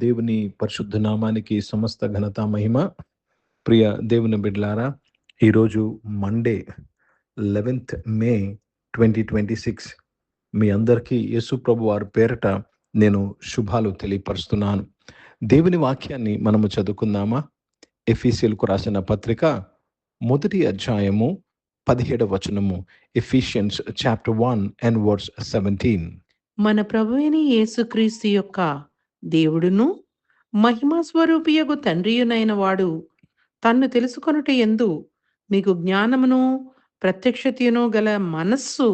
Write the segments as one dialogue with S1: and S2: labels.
S1: దేవుని పరిశుద్ధ నామానికి సమస్త ఘనత మహిమ. ప్రియ దేవుని బిడ్డలారా, ఈరోజు మండే 11th మే 2026 మీ అందరికీ యేసు ప్రభు వారి పేరట నేను శుభాలు తెలియపరుస్తున్నాను. దేవుని వాక్యాన్ని మనము చదువుకుందామా? ఎఫీసీయులకు రాసిన పత్రిక 1వ అధ్యాయము 17వ వచనము. Ephesians chapter 1 and verse 17.
S2: మన ప్రభువైన యేసుక్రీస్తు యొక్క దేవుడును మహిమా స్వరూపియగు తండ్రియునైన వాడు తన్ను తెలుసుకొనుట యందు మీకు జ్ఞానమును ప్రత్యక్షతయును గల మనస్సు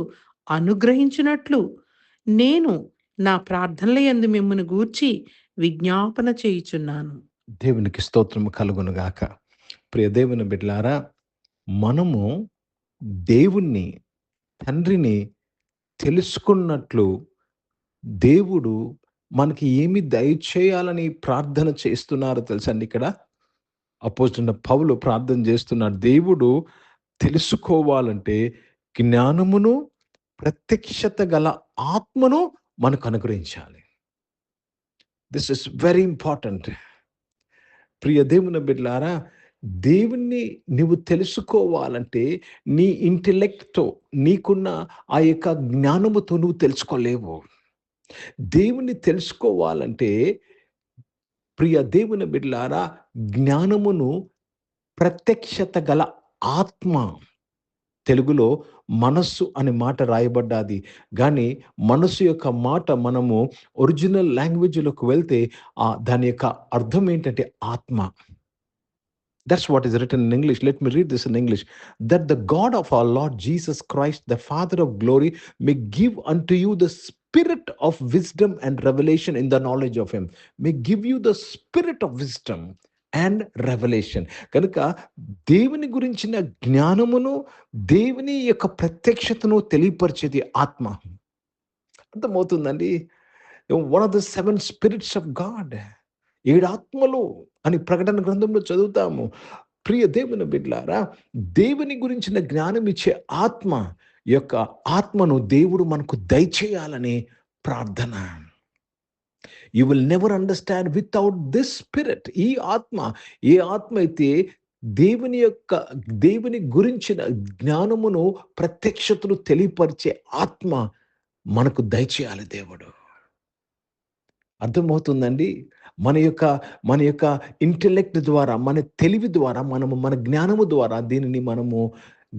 S2: అనుగ్రహించినట్లు నేను నా ప్రార్థనల యందు మిమ్మును గూర్చి విజ్ఞాపన చేయుచున్నాను.
S1: దేవునికి స్తోత్రము కలుగునుగాక. ప్రియ దేవుని బిడ్డలారా, మనము దేవుణ్ణి, తండ్రిని తెలుసుకున్నట్లు దేవుడు మనకి ఏమి దయచేయాలని ప్రార్థన చేస్తున్నారు తెలుసండి. ఇక్కడ అపోస్తలుడైన పౌలు ప్రార్థన చేస్తున్నాడు. దేవుడు తెలుసుకోవాలంటే జ్ఞానమును ప్రత్యక్షత గల ఆత్మను మనకు అనుగ్రహించాలి. This is very important. ప్రియ దేవుని బిడ్డలారా, దేవుణ్ణి నువ్వు తెలుసుకోవాలంటే నీ ఇంటెలెక్ట్తో, నీకున్న ఆ యొక్క జ్ఞానముతో నువ్వు తెలుసుకోలేవు. దేవుణ్ణి తెలుసుకోవాలంటే ప్రియ దేవుని బిడ్డలారా, జ్ఞానమును ప్రత్యక్షత గల ఆత్మ, తెలుగులో మనస్సు అనే మాట రాయబడ్డాది. కానీ మనస్సు యొక్క మాట మనము ఒరిజినల్ లాంగ్వేజ్లోకి వెళ్తే దాని యొక్క అర్థం ఏంటంటే ఆత్మ. That's what is written in English. Let me read this in English. That the God of our Lord Jesus Christ, the Father of glory, may give unto you the spirit of wisdom and revelation in the knowledge of him. May give you the spirit of wisdom and revelation. కనుక దేవుని గురించిన జ్ఞానమును, దేవుని యొక్క ప్రత్యక్షతను తెలియపరిచేది ఆత్మ. అర్థమవుతుందండి? One of the 7 spirits of God, 7 ఆత్మలు అని ప్రకటన గ్రంథంలో చదువుతాము. ప్రియ దేవుని బిడ్డలారా, దేవుని గురించిన జ్ఞానం ఇచ్చే ఆత్మ యొక్క ఆత్మను దేవుడు మనకు దయచేయాలని ప్రార్థన. You will never understand without this spirit. ఈ ఆత్మ, ఏ ఆత్మ అయితే దేవుని గురించిన జ్ఞానమును ప్రత్యక్షతను తెలియపరిచే ఆత్మ మనకు దయచేయాలి దేవుడు. అర్థమవుతుందండి? మన యొక్క ఇంటెలెక్ట్ ద్వారా, మన తెలివి ద్వారా, మన జ్ఞానము ద్వారా దీనిని మనము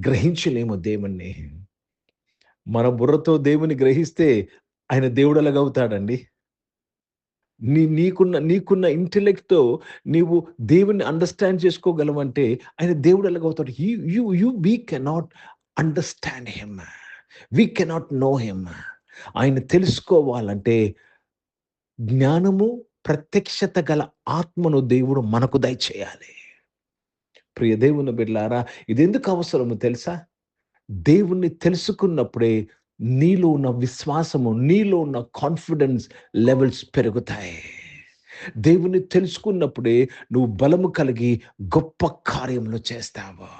S1: గ్రహించలేము. దేవుణ్ణి మన బుర్రతో దేవుని గ్రహిస్తే ఆయన దేవుడు ఎలాగవుతాడండి? నీకున్న ఇంటెలెక్ట్తో నీవు దేవుణ్ణి అండర్స్టాండ్ చేసుకోగలవంటే ఆయన దేవుడు ఎలాగవుతాడు? We cannot understand him, we cannot know him. ఆయన తెలుసుకోవాలంటే జ్ఞానము ప్రత్యక్షత గల ఆత్మను దేవుడు మనకు దయచేయాలి. ప్రియ దేవుని బిడ్డలారా, ఇది ఎందుకు అవసరమో తెలుసా? దేవుణ్ణి తెలుసుకున్నప్పుడే నీలో ఉన్న విశ్వాసము, నీలో ఉన్న కాన్ఫిడెన్స్ లెవెల్స్ పెరుగుతాయి. దేవుణ్ణి తెలుసుకున్నప్పుడే నువ్వు బలము కలిగి గొప్ప కార్యములు చేస్తావు.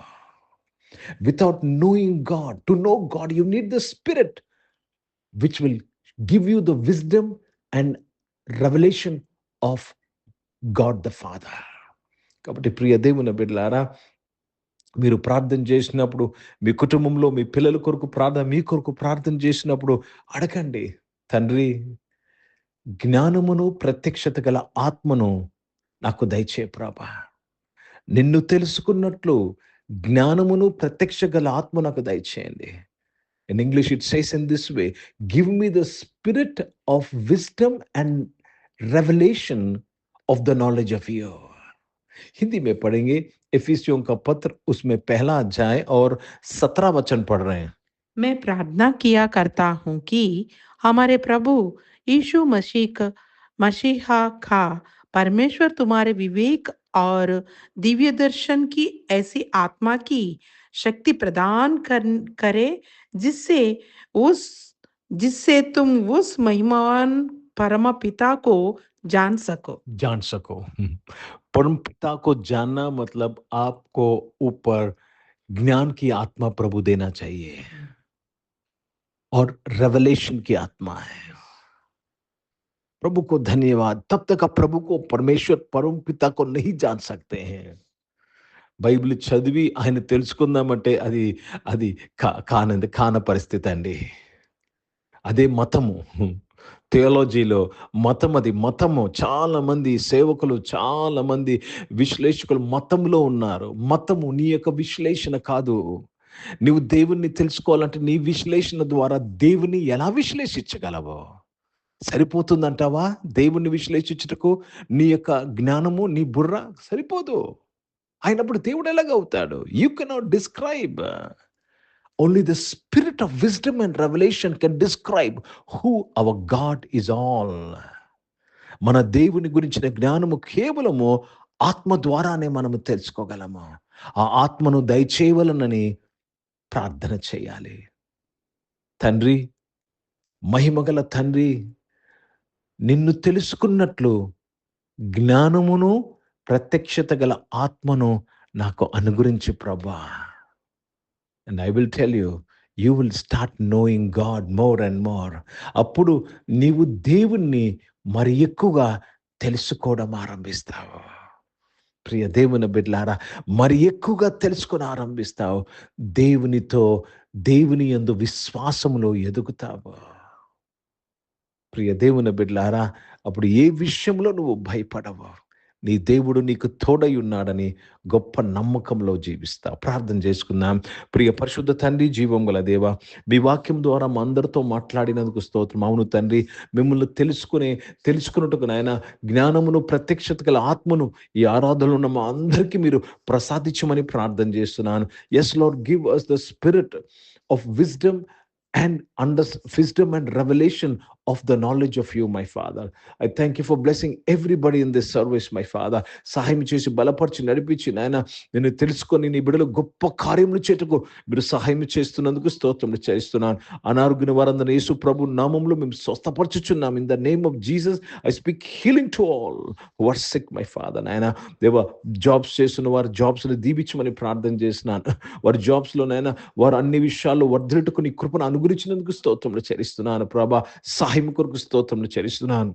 S1: Without knowing God, to know God you need the spirit which will give you the wisdom and revolution of God the father. కాబట్టి ప్రియ దేవుని బిడ్డలారా, మీరు ప్రార్థన చేసినప్పుడు, మీ కుటుంబంలో మీ పిల్లల కొరకు మీ కొరకు ప్రార్థన చేసినప్పుడు అడగండి, తండ్రి జ్ఞానమును ప్రత్యక్షత గల ఆత్మను నాకు దయచే ప్రభా. నిన్ను తెలుసుకున్నట్లు జ్ఞానమును ప్రత్యక్ష గల ఆత్మ నాకు దయచేయండి. In English it says in this way, give me the spirit of wisdom and revelation of the knowledge of you. Hindi में पढ़ेंगे एफिसियों का पत्र, उसमें 1 अध्याय और 17 वचन पढ़ रहे हैं.
S2: मैं प्रार्थना किया करता हूँ कि हमारे प्रभु यीशु मसीहा का परमेश्वर तुम्हारे विवेक और दिव्य दर्शन की ऐसी आत्मा की शक्ति प्रदान करे जिससे तुम उस महिमावान परम पिता को जान सको.
S1: परम पिता को जानना मतलब आपको ऊपर ज्ञान की आत्मा प्रभु देना चाहिए और रेवलेशन की आत्मा है. प्रभु को धन्यवाद। तब तक आप प्रभु को, परमेश्वर परम पिता को नहीं जान सकते हैं। బైబిల్ చదివి ఆయన తెలుసుకుందామంటే అది అది కాన పరిస్థితి అండి. అదే మతము. థియాలజీలో మతం, అది మతము. చాలా మంది సేవకులు, చాలా మంది విశ్లేషకులు మతంలో ఉన్నారు. మతము నీ యొక్క విశ్లేషణ కాదు. నువ్వు దేవుణ్ణి తెలుసుకోవాలంటే నీ విశ్లేషణ ద్వారా దేవుని ఎలా విశ్లేషించగలవు? సరిపోతుందంటావా దేవుణ్ణి విశ్లేషించుటకు నీ యొక్క జ్ఞానము, నీ బుర్ర సరిపోదు. అయినప్పుడు దేవుడు ఎలాగవుతాడు? You cannot describe. Only the spirit of wisdom and revolution can describe who our God is all. మన దేవుని గురించిన జ్ఞానము కేవలము ఆత్మ ద్వారానే మనము తెలుసుకోగలము. ఆ ఆత్మను దయచేయవలనని ప్రార్థన చేయాలి. తండ్రి, మహిమగల తండ్రి, నిన్ను తెలుసుకున్నట్లు జ్ఞానమును, ప్రత్యక్షత గల ఆత్మను నాకు అనుగ్రహించు ప్రభా. And I will tell you, you will start knowing God more and more. అప్పుడు నీవు దేవుణ్ణి మరి ఎక్కువగా తెలుసుకోవడం ఆరంభిస్తావు. ప్రియ దేవుని బిడ్డలారా, మరి ఎక్కువగా తెలుసుకొని ఆరంభిస్తావు. దేవుని యందు విశ్వాసములో ఎదుగుతావు. ప్రియ దేవుని బిడ్డలారా, అప్పుడు ఏ విషయంలో నువ్వు భయపడవు. నీ దేవుడు నీకు తోడై ఉన్నాడని గొప్ప నమ్మకంలో జీవిస్తావు. ప్రార్థన చేసుకుందాం. ప్రియ పరిశుద్ధ తండ్రి, జీవం గల దేవ, మీ వాక్యం ద్వారా మా అందరితో మాట్లాడినందుకు స్తోత్రం. అవును తండ్రి, మిమ్మల్ని తెలుసుకున్నట్టుకు నాయన జ్ఞానమును, ప్రత్యక్షత గల ఆత్మను ఈ ఆరాధనలో ఉన్న మా అందరికీ మీరు ప్రసాదించమని ప్రార్థన చేస్తున్నాను. Yes Lord, give us the spirit of wisdom and wisdom and revelation of the knowledge of you, my Father. I thank you for blessing everybody in this service, my Father. సహాయం చేసి బలపరిచి నడిపించి నాయన, నేను తెలుసుకొని నీ బిడ్డలు గొప్ప కార్యములు చేటుకు మీరు సహాయం చేస్తున్నందుకు స్తోత్రములు చేస్తున్నాను. అనారోగ్య వారందరిని యేసు ప్రభు నామములో మేము స్వస్థపరచుచున్నాం. In the name of Jesus I speak healing to all who are sick, my father. నాయన దేవా, జాబ్స్ చేస్తున్న వారు జాబ్స్ని దీవించమని ప్రార్థన చేస్తున్నాను. వారి జాబ్స్లో నాయన వారు అన్ని విషయాల్లో వర్ధిల్లుటకు నీ కృపను అనుగ్రహించినందుకు స్తోత్రములు చెల్లిస్తున్నాను ప్రభా. సహాయం కొరకు స్తోత్రములు చెల్లిస్తున్నాను.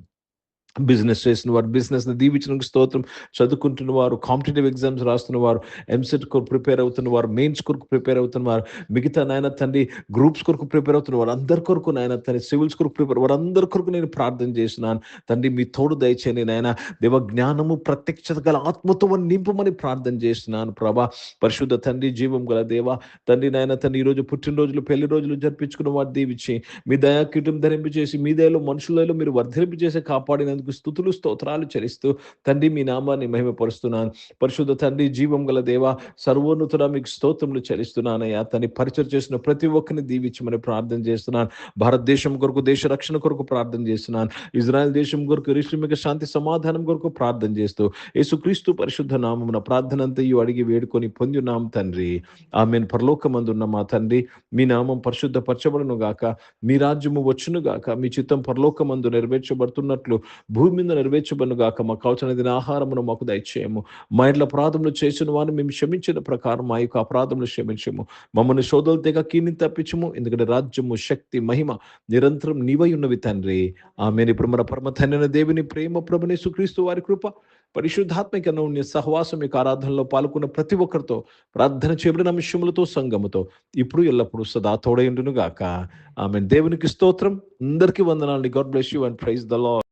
S1: బిజినెస్ చేసిన వారు బిజినెస్ని దీవించడానికి స్తోత్రం. చదువుకుంటున్న వారు, కాంపిటేటివ్ ఎగ్జామ్స్ రాస్తున్న వారు, ఎంసెట్ కొరకు ప్రిపేర్ అవుతున్న వారు, మెయిన్స్ కొరకు ప్రిపేర్ అవుతున్న వారు, మిగతా నాయన తండ్రి గ్రూప్స్ కొరకు ప్రిపేర్ అవుతున్న వారు అందరి కొరకు నాయన తండ్రి, సివిల్స్ కొరకు ప్రిపేర్ వారందరి కొరకు నేను ప్రార్థన చేస్తున్నాను. తండ్రి, మీ తోడు దయచేయండి నాయన. దేవ, జ్ఞానము, ప్రత్యక్షత గల ఆత్మతో నింపమని ప్రార్థన చేస్తున్నాను ప్రభా. పరిశుద్ధ తండ్రి, జీవం గల దేవ తండ్రి, నాయన తండ్రి, ఈరోజు పుట్టినరోజులు, పెళ్లి రోజులు జరిపించుకున్న వారు దీవించి మీ దయా కిరీటం ధరింప చేసి మీ దయలో మనుషులలో మీరు వర్ధింప చేసి కాపాడిన స్తుతులు స్తోత్రాలు చెల్లిస్తూ తండ్రి మీ నామాన్ని మహిమపరుస్తున్నాను. పరిశుద్ధ తండ్రి, జీవం గల దేవ, సర్వోన్నతుడా మీకు స్తోత్రములు చెల్లిస్తున్నానయ్యా. తండ్రి, పరిచయం చేసిన ప్రతి ఒక్కరిని దీవించమని ప్రార్థన చేస్తున్నాను. భారతదేశం కొరకు, దేశ రక్షణ కొరకు ప్రార్థన చేస్తున్నాను. ఇజ్రాయెల్ దేశం కొరకు, రిశ్రమిక శాంతి సమాధానం కొరకు ప్రార్థన చేస్తూ యేసుక్రీస్తు పరిశుద్ధ నామమున ప్రార్థన అంతయు అడిగి వేడుకొని పొందున్నాం తండ్రి. ఆమేన్. పరలోకమందున్న మా తండ్రి, మీ నామం పరిశుద్ధ పరచబడును గాక, మీ రాజ్యము వచ్చును గాక, మీ చిత్తం పరలోకమందు నెరవేర్చబడుతున్నట్లు భూమి మీద నెరవేర్చబడును గాక. మాకు కావలసిన దిన ఆహారమును మాకు దయచేయము. మా ఇంట్లో అపరాధములు చేసిన వారిని మేము క్షమించిన ప్రకారం మా యొక్క అపరాధములు క్షమించము. మమ్మల్ని శోధనల తెగ కీని తప్పించము. ఎందుకంటే రాజ్యము, శక్తి, మహిమ నిరంతరం నీవై ఉన్నవి తండ్రి. ఆమేన్. ఇప్పుడు మన పరమ తండ్రి దేవుని ప్రేమ, ప్రభుని యేసుక్రీస్తు వారి కృప, పరిశుద్ధాత్మిక అన్యోన్య సహవాసం యొక్క ఆరాధనలో పాల్గొన్న ప్రతి ఒక్కరితో, ప్రార్థన చేయబడిన అంశములతో, సంఘముతో ఇప్పుడు ఎల్లప్పుడూ సదా తోడై ఉండును గాక. ఆమేన్. దేవునికి స్తోత్రం. అందరికీ వందనాలు. God bless you and praise the lord.